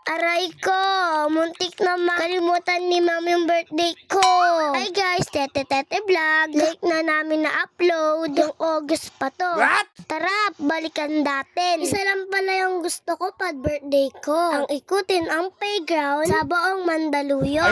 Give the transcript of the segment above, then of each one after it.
Aray ko, muntik na makalimutan ni Ma'am yung birthday ko. Hi guys, Tete Vlog. Late na namin na-upload. Yung August pa to. What? Tara, balikan natin. Isa lang pala yung gusto ko pag birthday ko. Ang ikutin ang playground sa buong Mandaluyong.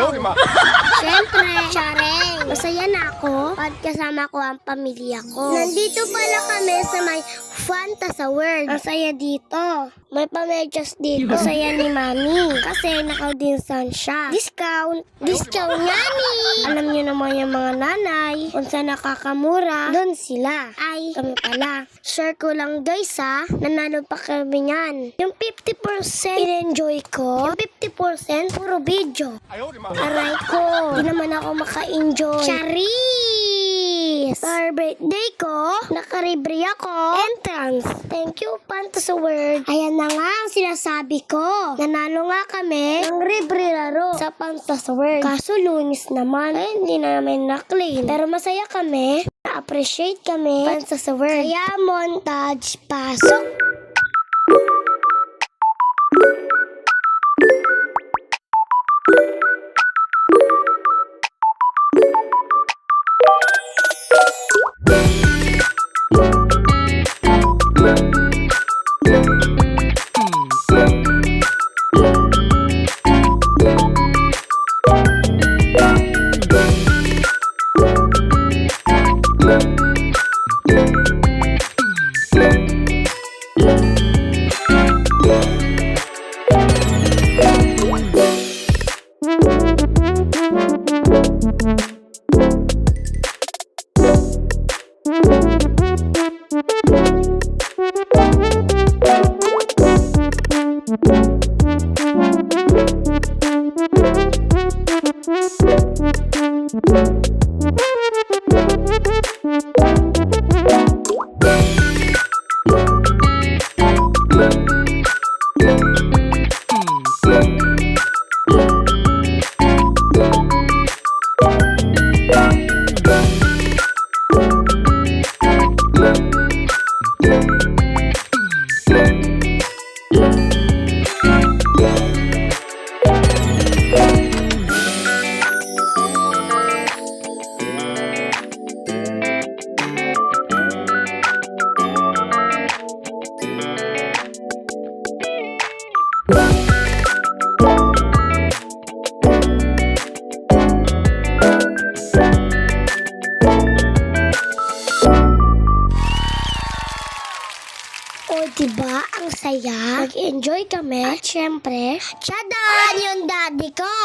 Siyempre, Chareng. Masaya na ako pag kasama ko ang pamilya ko. Nandito pala kami sa may Fanta World. Ang saya dito. May pamedyas dito. Saya ni Mami. Kasi naka-dinsan siya. Discount. Discount nga ni. Alam niyo naman yung mga nanay. Kung saan nakakamura, doon sila. Ay, kami pala. Share ko lang guys ha. Nanalo pa kami yan. Yung 50% in-enjoy ko. Yung 50% puro video. Aray ko. Di naman ako maka-enjoy. Charis! Sa birthday ko, nakaribre ako. Entrance. Thank you, Fanta World. Ayan na nga ang sinasabi ko. Nanalo nga kami ng libre laro sa Fanta World. Kaso lunis naman. Ay, hindi na namin na-clean. Pero masaya kami. Na-appreciate kami. Fanta World. Kaya montage, pasok. O diba, ang saya? Nag-enjoy kami. At syempre, Chadan yung daddy ko.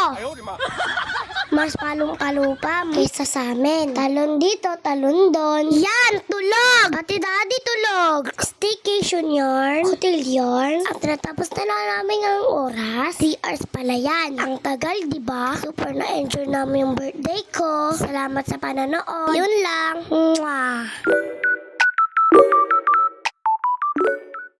Mas palong-palupa kaysa sa amin. Talon dito, talon doon. Yan, tulog! Pati daddy tulog. Staycation yarn, hotel yarn. At natapos na lang namin ang oras. 3 hours pala yan. Ang tagal, diba? Super na-enjoy namin yung birthday ko. Salamat sa pananood. Yun lang. Mwah!